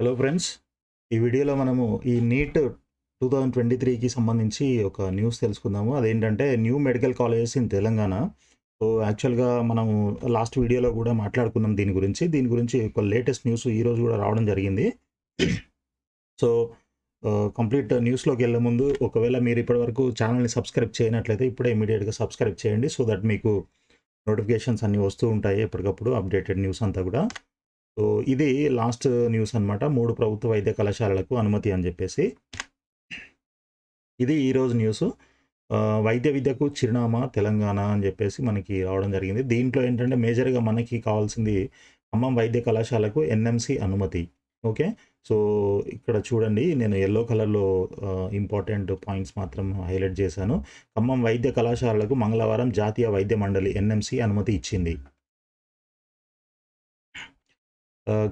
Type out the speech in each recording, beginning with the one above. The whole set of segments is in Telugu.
Hello friends. ఈ వీడియోలో మనము ఈ నీట్ 2023కి సంబంధించి ఒక న్యూస్ తెలుసుకుందాము. అదేంటంటే new medical colleges in Telangana. So, యాక్చువల్‌గా మనము లాస్ట్ వీడియోలో గూడా మాట్లాడుకున్నాం దీని గురించి. దీని గురించి ఒక లేటెస్ట్ న్యూస్ ఈరోజు గూడా రావడం జరిగింది. సో, కంప్లీట్ న్యూస్‌లోకెళ్ళే ముందు ఒకవేళ మీరు ఇప్పటివరకు ఛానెల్‌ని సబ్స్క్రైబ్ చేయనట్లయితే ఇప్పుడే ఇమ్మీడియేట్‌గా సబ్స్క్రైబ్ చేయండి. సో దట్ మీకు నోటిఫికేషన్స్ అన్నీ వస్తూ ఉంటాయి ఎప్పటికప్పుడు అప్డేటెడ్ న్యూస్ అంతా గూడా. సో, ఇది లాస్ట్ న్యూస్ అనమాట. 3 ప్రభుత్వ వైద్య కళాశాలలకు అనుమతి అని జెప్పేసి. ఇది ఈరోజు న్యూసు. వైద్య విద్యకు చిరునామా తెలంగాణ అని జెప్పేసి మనకి రావడం జరిగింది. దీంట్లో ఏంటంటే మేజర్‌గా మనకి కావాల్సింది ఖమ్మం వైద్య కళాశాలకు ఎన్ఎంసీ అనుమతి. ఓకే. సో, ఇక్కడ చూడండి నేను యెల్లో కలర్‌లో ఇంపార్టెంట్ పాయింట్స్ మాత్రం హైలైట్ జేశాను. ఖమ్మం వైద్య కళాశాలలకు మంగళవారం జాతీయ వైద్య మండలి ఎన్ఎంసీ అనుమతి ఇచ్చింది.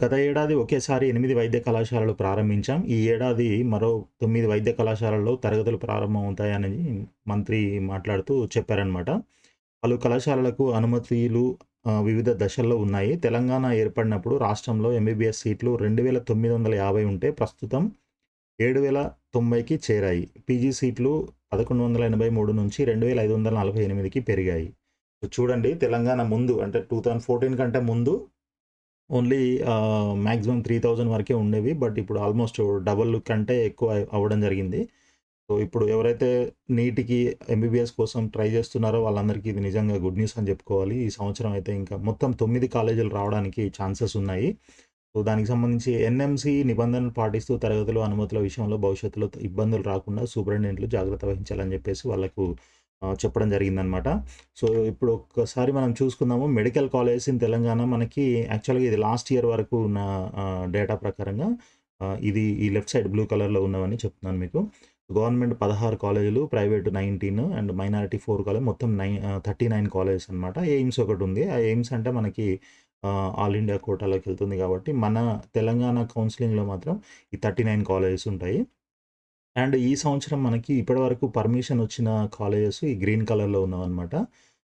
గత ఏడాది ఒకేసారి 8 వైద్య కళాశాలలు ప్రారంభించాం. ఈ ఏడాది మరో 9 వైద్య కళాశాలల్లో తరగతులు ప్రారంభమవుతాయని మంత్రి మాట్లాడుతూ చెప్పారనమాట. పలు కళాశాలలకు అనుమతులు వివిధ దశల్లో ఉన్నాయి. తెలంగాణ ఏర్పడినప్పుడు రాష్ట్రంలో ఎంబీబీఎస్ సీట్లు 2,950 ఉంటే ప్రస్తుతం 7,090కి చేరాయి. పీజీ సీట్లు 1,183 నుంచి 2,548కి పెరిగాయి. చూడండి తెలంగాణ ముందు అంటే 2014 కంటే ముందు ఓన్లీ మాక్సిమం 3000 వరకే ఉండేవి. బట్ ఇప్పుడు ఆల్మోస్ట్ డబుల్ కంటే ఎక్కువ అవ్వడం జరిగింది. సో, ఇప్పుడు ఎవరైతే నీట్‌కి ఎంబీబీఎస్ కోసం ట్రై చేస్తున్నారో వాళ్ళందరికీ ఇది నిజంగా గుడ్ న్యూస్ అని చెప్పుకోవాలి. ఈ సంవత్సరం అయితే ఇంకా మొత్తం 9 కాలేజీలు రావడానికి ఛాన్సెస్ ఉన్నాయి. సో, దానికి సంబంధించి ఎన్ఎంసీ నిబంధనలు పాటిస్తూ తరగతులు, అనుమతుల విషయంలో భవిష్యత్తులో ఇబ్బందులు రాకుండా సూపరింటెండెంట్లు జాగ్రత్త వహించాలని చెప్పేసి వాళ్ళకు చెప్పడం జరిగిందనమాట. సో, ఇప్పుడు ఒక్కసారి మనం చూసుకుందాము. మెడికల్ కాలేజెస్ ఇన్ తెలంగాణ మనకి యాక్చువల్‌గా ఇది లాస్ట్ ఇయర్ వరకు ఉన్న డేటా ప్రకారంగా ఇది ఈ లెఫ్ట్ సైడ్ బ్లూ కలర్‌లో ఉన్నవన్నీ చెప్తున్నాను మీకు. గవర్నమెంట్ 16 కాలేజీలు, ప్రైవేట్ 19 అండ్ మైనారిటీ 4 కాలేజ్ మొత్తం 39 కాలేజెస్ అనమాట. ఎయిమ్స్ ఒకటుంది. ఆ ఎయిమ్స్ అంటే మనకి ఆల్ ఇండియా కోటాలోకి వెళ్తుంది కాబట్టి మన తెలంగాణ కౌన్సెలింగ్‌లో మాత్రం ఈ 39 కాలేజెస్ ఉంటాయి. అండ్ ఈ సంవత్సరం మనకి ఇప్పటివరకు పర్మిషన్ వచ్చిన కాలేజెస్ ఈ గ్రీన్ కలర్‌లో ఉన్నవన్నమాట.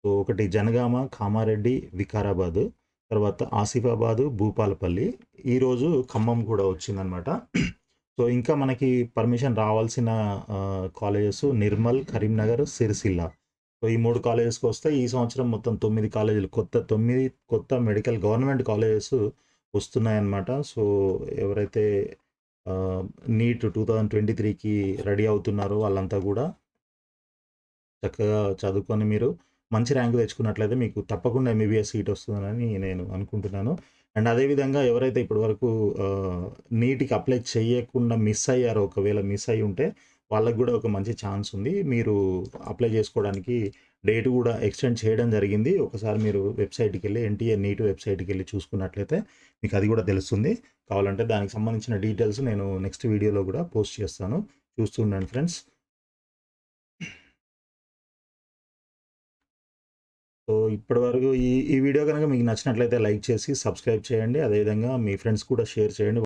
సో, ఒకటి జనగామ, కామారెడ్డి, వికారాబాదు, తర్వాత ఆసిఫాబాదు, భూపాలపల్లి, ఈరోజు ఖమ్మం కూడా వచ్చిందనమాట. సో, ఇంకా మనకి పర్మిషన్ రావాల్సిన కాలేజెస్ నిర్మల్, కరీంనగర్, సిరిసిల్ల. సో, ఈ 3 కాలేజెస్‌కొస్తే ఈ సంవత్సరం మొత్తం 9 కాలేజీలు 9 కొత్త మెడికల్ గవర్నమెంట్ కాలేజెస్ వస్తున్నాయన్నమాట. సో, ఎవరైతే నీట్ 2023కి రెడీ అవుతున్నారో వాళ్ళంతా గూడా చక్కగా చదువుకొని మీరు మంచి ర్యాంక్ తెచ్చుకున్నట్లయితే మీకు తప్పకుండా ఎంబీబీఎస్ సీట్ వస్తుందని నేను అనుకుంటున్నాను. అండ్ అదేవిధంగా ఎవరైతే ఇప్పటివరకు నీట్‌కి అప్లై చేయకుండా మిస్ అయ్యారో ఒకవేళ మిస్ అయ్యి ఉంటే వాళ్ళకి గూడా ఒక మంచి ఛాన్స్ ఉంది. మీరు అప్లై చేసుకోవడానికి డేట్ గూడా ఎక్స్‌టెండ్ చేయడం జరిగింది. ఒకసారి మీరు వెబ్‌సైట్‌కెళ్ళి ఎన్‌టీఏ నీట్ వెబ్‌సైట్‌కెళ్ళి చూసుకున్నట్లయితే మీకు అది గూడా తెలుస్తుంది. కావాలంటే దానికి సంబంధించిన డీటెయిల్స్ నేను నెక్స్ట్ వీడియోలో గూడా పోస్ట్ చేస్తాను. చూస్తూ ఉండండి ఫ్రెండ్స్. సో, ఇప్పటివరకు ఈ ఈ వీడియో గనక మీకు నచ్చినట్లయితే లైక్ చేసి సబ్స్క్రైబ్ చేయండి. అదేవిధంగా మీ ఫ్రెండ్స్ కూడా షేర్ చేయండి.